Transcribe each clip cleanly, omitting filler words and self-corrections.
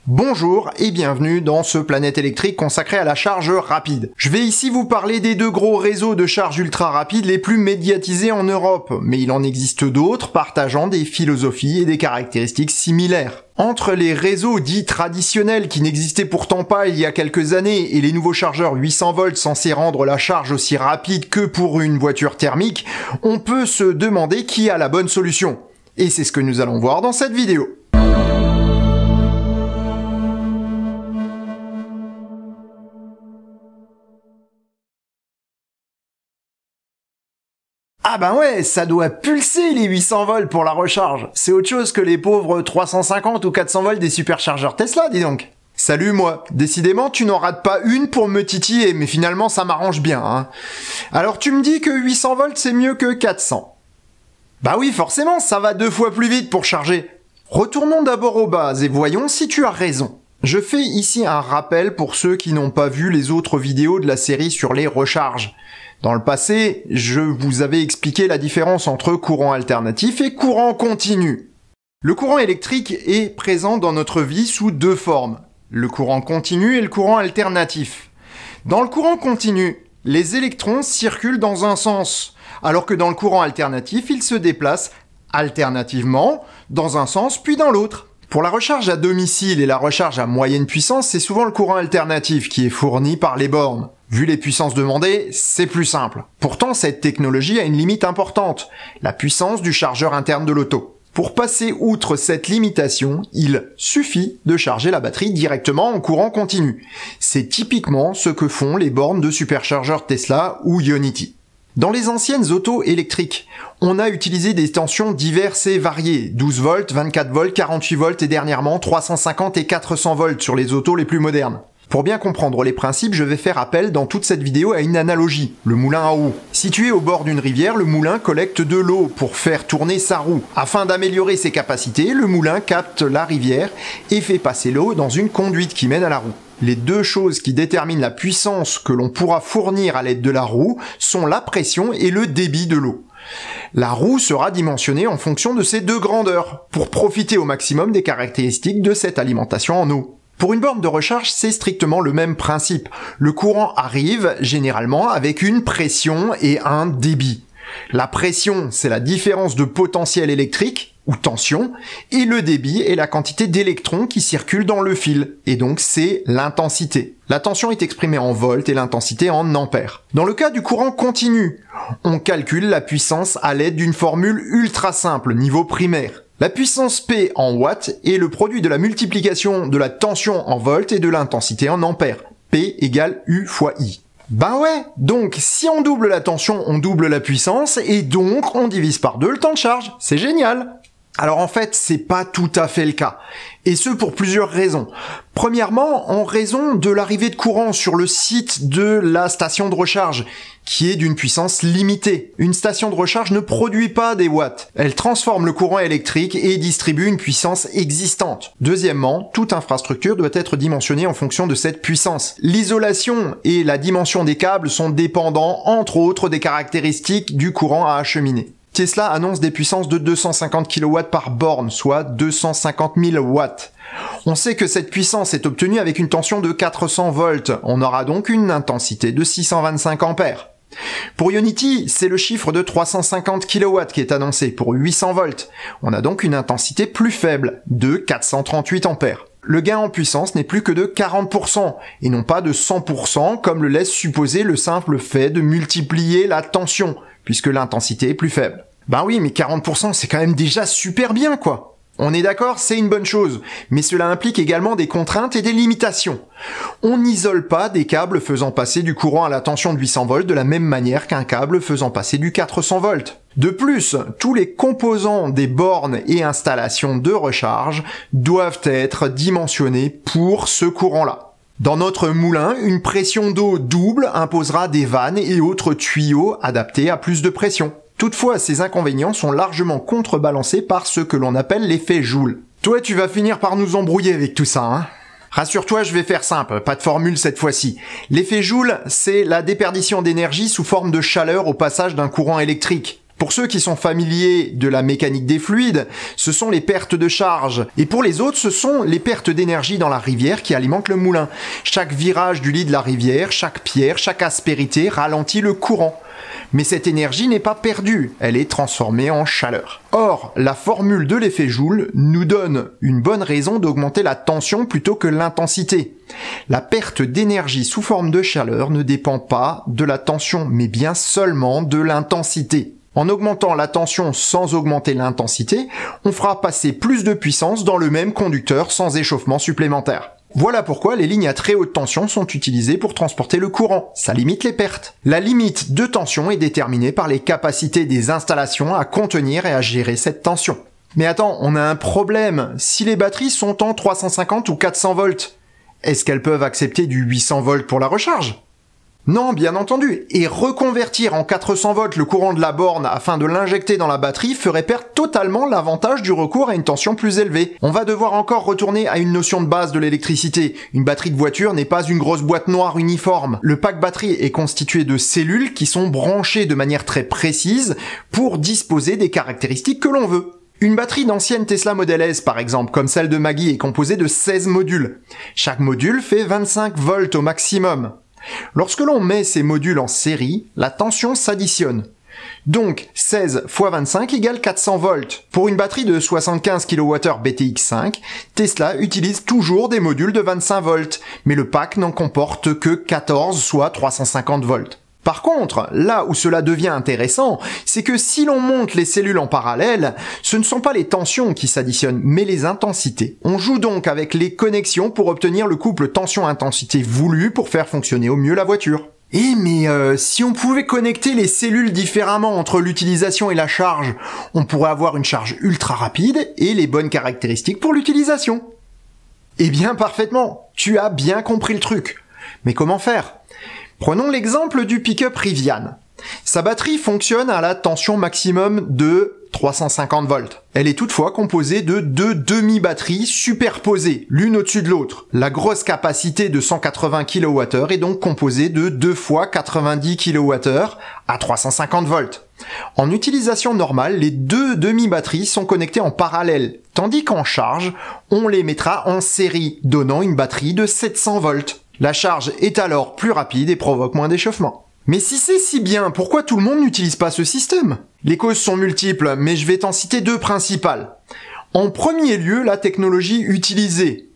Bonjour et bienvenue dans ce Planète électrique consacré à la charge rapide. Je vais ici vous parler des deux gros réseaux de charge ultra rapide les plus médiatisés en Europe, mais il en existe d'autres partageant des philosophies et des caractéristiques similaires. Entre les réseaux dits traditionnels qui n'existaient pourtant pas il y a quelques années et les nouveaux chargeurs 800 volts censés rendre la charge aussi rapide que pour une voiture thermique, on peut se demander qui a la bonne solution. Et c'est ce que nous allons voir dans cette vidéo. Ah ben ouais, ça doit pulser les 800 volts pour la recharge. C'est autre chose que les pauvres 350 ou 400 volts des superchargeurs Tesla, dis donc. Salut moi, décidément tu n'en rates pas une pour me titiller, mais finalement ça m'arrange bien, hein. Alors tu me dis que 800 volts c'est mieux que 400. Bah oui, forcément, ça va 2 fois plus vite pour charger. Retournons d'abord aux bases et voyons si tu as raison. Je fais ici un rappel pour ceux qui n'ont pas vu les autres vidéos de la série sur les recharges. Dans le passé, je vous avais expliqué la différence entre courant alternatif et courant continu. Le courant électrique est présent dans notre vie sous deux formes, le courant continu et le courant alternatif. Dans le courant continu, les électrons circulent dans un sens, alors que dans le courant alternatif, ils se déplacent alternativement dans un sens puis dans l'autre. Pour la recharge à domicile et la recharge à moyenne puissance, c'est souvent le courant alternatif qui est fourni par les bornes. Vu les puissances demandées, c'est plus simple. Pourtant, cette technologie a une limite importante, la puissance du chargeur interne de l'auto. Pour passer outre cette limitation, il suffit de charger la batterie directement en courant continu. C'est typiquement ce que font les bornes de superchargeurs Tesla ou Ionity. Dans les anciennes autos électriques, on a utilisé des tensions diverses et variées, 12 volts, 24 volts, 48 volts et dernièrement 350 et 400 volts sur les autos les plus modernes. Pour bien comprendre les principes, je vais faire appel dans toute cette vidéo à une analogie, le moulin à roue. Situé au bord d'une rivière, le moulin collecte de l'eau pour faire tourner sa roue. Afin d'améliorer ses capacités, le moulin capte la rivière et fait passer l'eau dans une conduite qui mène à la roue. Les deux choses qui déterminent la puissance que l'on pourra fournir à l'aide de la roue sont la pression et le débit de l'eau. La roue sera dimensionnée en fonction de ces deux grandeurs, pour profiter au maximum des caractéristiques de cette alimentation en eau. Pour une borne de recharge, c'est strictement le même principe. Le courant arrive généralement avec une pression et un débit. La pression, c'est la différence de potentiel électrique, ou tension, et le débit est la quantité d'électrons qui circulent dans le fil, et donc c'est l'intensité. La tension est exprimée en volts et l'intensité en ampères. Dans le cas du courant continu, on calcule la puissance à l'aide d'une formule ultra simple, niveau primaire. La puissance P en watts est le produit de la multiplication de la tension en volts et de l'intensité en ampères. P égale U fois I. Ben ouais, donc si on double la tension, on double la puissance et donc on divise par 2 le temps de charge. C'est génial! Alors en fait, c'est pas tout à fait le cas. Et ce pour plusieurs raisons. Premièrement, en raison de l'arrivée de courant sur le site de la station de recharge, qui est d'une puissance limitée. Une station de recharge ne produit pas des watts. Elle transforme le courant électrique et distribue une puissance existante. Deuxièmement, toute infrastructure doit être dimensionnée en fonction de cette puissance. L'isolation et la dimension des câbles sont dépendants, entre autres, des caractéristiques du courant à acheminer. Tesla annonce des puissances de 250 kW par borne, soit 250 000 watts. On sait que cette puissance est obtenue avec une tension de 400 volts. On aura donc une intensité de 625 ampères. Pour Ionity, c'est le chiffre de 350 kW qui est annoncé pour 800 volts. On a donc une intensité plus faible, de 438 ampères. Le gain en puissance n'est plus que de 40%, et non pas de 100% comme le laisse supposer le simple fait de multiplier la tension, puisque l'intensité est plus faible. Ben oui, mais 40% c'est quand même déjà super bien, quoi. On est d'accord, c'est une bonne chose, mais cela implique également des contraintes et des limitations. On n'isole pas des câbles faisant passer du courant à la tension de 800 volts de la même manière qu'un câble faisant passer du 400 volts. De plus, tous les composants des bornes et installations de recharge doivent être dimensionnés pour ce courant-là. Dans notre moulin, une pression d'eau double imposera des vannes et autres tuyaux adaptés à plus de pression. Toutefois, ces inconvénients sont largement contrebalancés par ce que l'on appelle l'effet Joule. Toi, tu vas finir par nous embrouiller avec tout ça, hein? Rassure-toi, je vais faire simple, pas de formule cette fois-ci. L'effet Joule, c'est la déperdition d'énergie sous forme de chaleur au passage d'un courant électrique. Pour ceux qui sont familiers de la mécanique des fluides, ce sont les pertes de charge. Et pour les autres, ce sont les pertes d'énergie dans la rivière qui alimentent le moulin. Chaque virage du lit de la rivière, chaque pierre, chaque aspérité ralentit le courant. Mais cette énergie n'est pas perdue, elle est transformée en chaleur. Or, la formule de l'effet Joule nous donne une bonne raison d'augmenter la tension plutôt que l'intensité. La perte d'énergie sous forme de chaleur ne dépend pas de la tension, mais bien seulement de l'intensité. En augmentant la tension sans augmenter l'intensité, on fera passer plus de puissance dans le même conducteur sans échauffement supplémentaire. Voilà pourquoi les lignes à très haute tension sont utilisées pour transporter le courant. Ça limite les pertes. La limite de tension est déterminée par les capacités des installations à contenir et à gérer cette tension. Mais attends, on a un problème. Si les batteries sont en 350 ou 400 volts, est-ce qu'elles peuvent accepter du 800 volts pour la recharge ? Non, bien entendu, et reconvertir en 400 volts le courant de la borne afin de l'injecter dans la batterie ferait perdre totalement l'avantage du recours à une tension plus élevée. On va devoir encore retourner à une notion de base de l'électricité. Une batterie de voiture n'est pas une grosse boîte noire uniforme. Le pack batterie est constitué de cellules qui sont branchées de manière très précise pour disposer des caractéristiques que l'on veut. Une batterie d'ancienne Tesla Model S, par exemple, comme celle de Maggie, est composée de 16 modules. Chaque module fait 25 volts au maximum. Lorsque l'on met ces modules en série, la tension s'additionne. Donc 16 x 25 égale 400 volts. Pour une batterie de 75 kWh BTX5, Tesla utilise toujours des modules de 25 volts, mais le pack n'en comporte que 14, soit 350 volts. Par contre, là où cela devient intéressant, c'est que si l'on monte les cellules en parallèle, ce ne sont pas les tensions qui s'additionnent, mais les intensités. On joue donc avec les connexions pour obtenir le couple tension-intensité voulu pour faire fonctionner au mieux la voiture. Mais si on pouvait connecter les cellules différemment entre l'utilisation et la charge, on pourrait avoir une charge ultra rapide et les bonnes caractéristiques pour l'utilisation. Eh bien parfaitement, tu as bien compris le truc. Mais comment faire ? Prenons l'exemple du pick-up Rivian. Sa batterie fonctionne à la tension maximum de 350 volts. Elle est toutefois composée de deux demi-batteries superposées, l'une au-dessus de l'autre. La grosse capacité de 180 kWh est donc composée de 2 fois 90 kWh à 350 volts. En utilisation normale, les deux demi-batteries sont connectées en parallèle, tandis qu'en charge, on les mettra en série, donnant une batterie de 700 volts. La charge est alors plus rapide et provoque moins d'échauffement. Mais si c'est si bien, pourquoi tout le monde n'utilise pas ce système ? Les causes sont multiples, mais je vais t'en citer deux principales. En premier lieu, la technologie utilisée.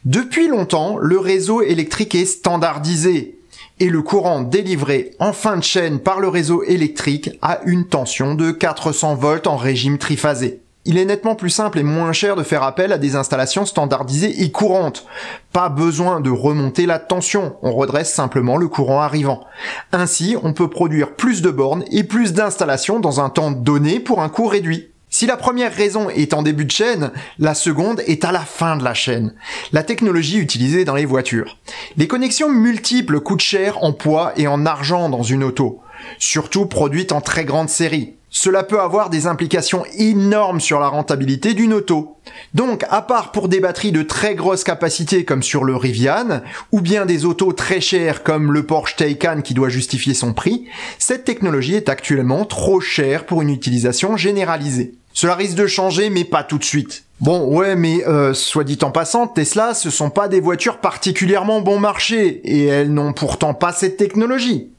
Depuis longtemps, le réseau électrique est standardisé et le courant délivré en fin de chaîne par le réseau électrique a une tension de 400 volts en régime triphasé. Il est nettement plus simple et moins cher de faire appel à des installations standardisées et courantes. Pas besoin de remonter la tension, on redresse simplement le courant arrivant. Ainsi, on peut produire plus de bornes et plus d'installations dans un temps donné pour un coût réduit. Si la première raison est en début de chaîne, la seconde est à la fin de la chaîne. La technologie utilisée dans les voitures. Les connexions multiples coûtent cher en poids et en argent dans une auto, surtout produites en très grande série. Cela peut avoir des implications énormes sur la rentabilité d'une auto. Donc, à part pour des batteries de très grosse capacité comme sur le Rivian, ou bien des autos très chères comme le Porsche Taycan qui doit justifier son prix, cette technologie est actuellement trop chère pour une utilisation généralisée. Cela risque de changer, mais pas tout de suite. Bon, ouais, mais soit dit en passant, Tesla, ce sont pas des voitures particulièrement bon marché, et elles n'ont pourtant pas cette technologie.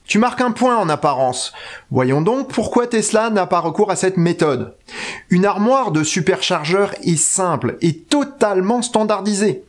Tu marques un point en apparence. Voyons donc pourquoi Tesla n'a pas recours à cette méthode. Une armoire de superchargeur est simple et totalement standardisée.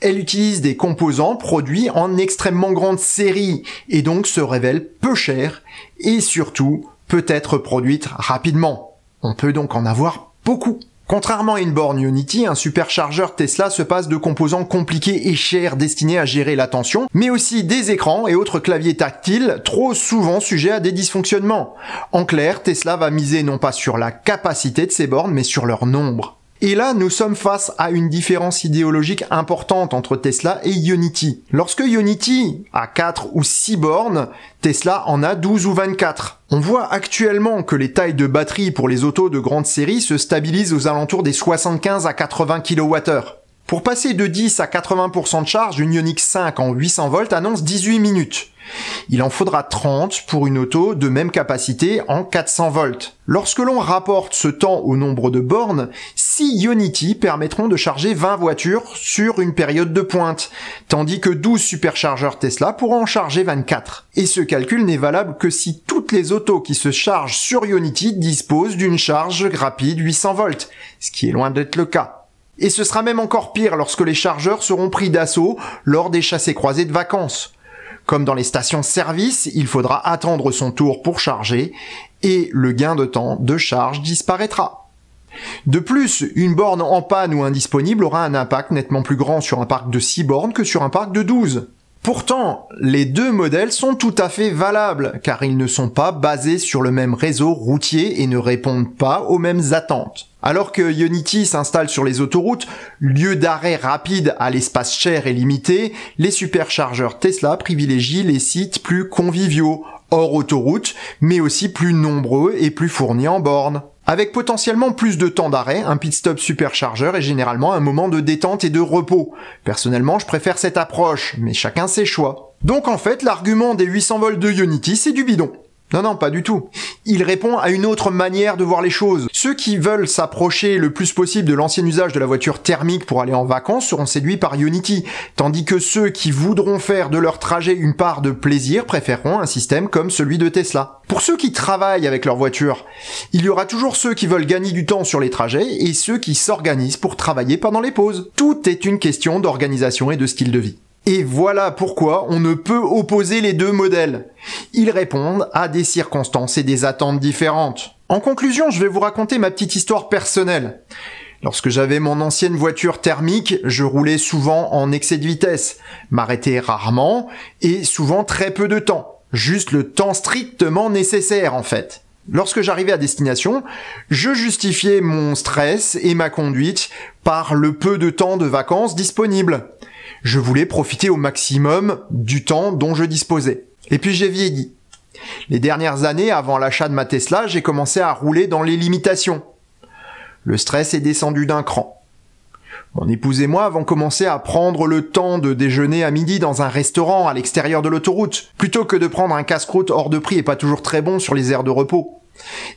Elle utilise des composants produits en extrêmement grande série et donc se révèle peu chère et surtout peut être produite rapidement. On peut donc en avoir beaucoup. Contrairement à une borne Ionity, un superchargeur Tesla se passe de composants compliqués et chers destinés à gérer la tension, mais aussi des écrans et autres claviers tactiles trop souvent sujets à des dysfonctionnements. En clair, Tesla va miser non pas sur la capacité de ses bornes, mais sur leur nombre. Et là, nous sommes face à une différence idéologique importante entre Tesla et Ionity. Lorsque Ionity a 4 ou 6 bornes, Tesla en a 12 ou 24. On voit actuellement que les tailles de batterie pour les autos de grande série se stabilisent aux alentours des 75 à 80 kWh. Pour passer de 10 à 80% de charge, une Ioniq 5 en 800 volts annonce 18 minutes. Il en faudra 30 pour une auto de même capacité en 400 volts. Lorsque l'on rapporte ce temps au nombre de bornes, 6 Ionity permettront de charger 20 voitures sur une période de pointe, tandis que 12 superchargeurs Tesla pourront en charger 24. Et ce calcul n'est valable que si toutes les autos qui se chargent sur Ionity disposent d'une charge rapide 800 volts, ce qui est loin d'être le cas. Et ce sera même encore pire lorsque les chargeurs seront pris d'assaut lors des chassés-croisés de vacances. Comme dans les stations-service, il faudra attendre son tour pour charger et le gain de temps de charge disparaîtra. De plus, une borne en panne ou indisponible aura un impact nettement plus grand sur un parc de 6 bornes que sur un parc de 12. Pourtant, les deux modèles sont tout à fait valables, car ils ne sont pas basés sur le même réseau routier et ne répondent pas aux mêmes attentes. Alors que Ionity s'installe sur les autoroutes, lieu d'arrêt rapide à l'espace cher et limité, les superchargeurs Tesla privilégient les sites plus conviviaux, hors autoroute, mais aussi plus nombreux et plus fournis en bornes. Avec potentiellement plus de temps d'arrêt, un pit stop superchargeur est généralement un moment de détente et de repos. Personnellement, je préfère cette approche, mais chacun ses choix. Donc en fait, l'argument des 800 volts de Ionity, c'est du bidon. Non, pas du tout. Il répond à une autre manière de voir les choses. Ceux qui veulent s'approcher le plus possible de l'ancien usage de la voiture thermique pour aller en vacances seront séduits par Ionity, tandis que ceux qui voudront faire de leur trajet une part de plaisir préféreront un système comme celui de Tesla. Pour ceux qui travaillent avec leur voiture, il y aura toujours ceux qui veulent gagner du temps sur les trajets et ceux qui s'organisent pour travailler pendant les pauses. Tout est une question d'organisation et de style de vie. Et voilà pourquoi on ne peut opposer les deux modèles. Ils répondent à des circonstances et des attentes différentes. En conclusion, je vais vous raconter ma petite histoire personnelle. Lorsque j'avais mon ancienne voiture thermique, je roulais souvent en excès de vitesse, m'arrêtais rarement et souvent très peu de temps. Juste le temps strictement nécessaire en fait. Lorsque j'arrivais à destination, je justifiais mon stress et ma conduite par le peu de temps de vacances disponible. Je voulais profiter au maximum du temps dont je disposais. Et puis j'ai vieilli. Les dernières années, avant l'achat de ma Tesla, j'ai commencé à rouler dans les limitations. Le stress est descendu d'un cran. Mon épouse et moi avons commencé à prendre le temps de déjeuner à midi dans un restaurant à l'extérieur de l'autoroute, plutôt que de prendre un casse-croûte hors de prix et pas toujours très bon sur les aires de repos.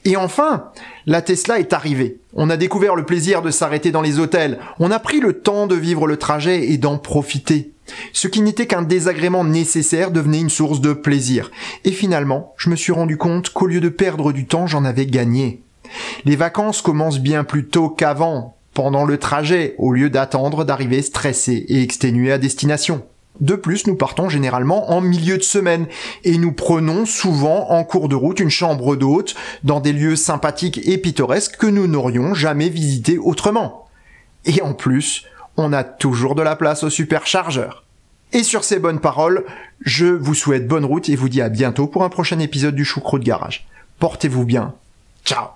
Et enfin, la Tesla est arrivée. On a découvert le plaisir de s'arrêter dans les hôtels. On a pris le temps de vivre le trajet et d'en profiter. Ce qui n'était qu'un désagrément nécessaire devenait une source de plaisir. Et finalement, je me suis rendu compte qu'au lieu de perdre du temps, j'en avais gagné. Les vacances commencent bien plus tôt qu'avant, pendant le trajet, au lieu d'attendre d'arriver stressé et exténué à destination. De plus, nous partons généralement en milieu de semaine et nous prenons souvent en cours de route une chambre d'hôte dans des lieux sympathiques et pittoresques que nous n'aurions jamais visités autrement. Et en plus, on a toujours de la place au superchargeur. Et sur ces bonnes paroles, je vous souhaite bonne route et vous dis à bientôt pour un prochain épisode du Choucroute Garage. Portez-vous bien. Ciao!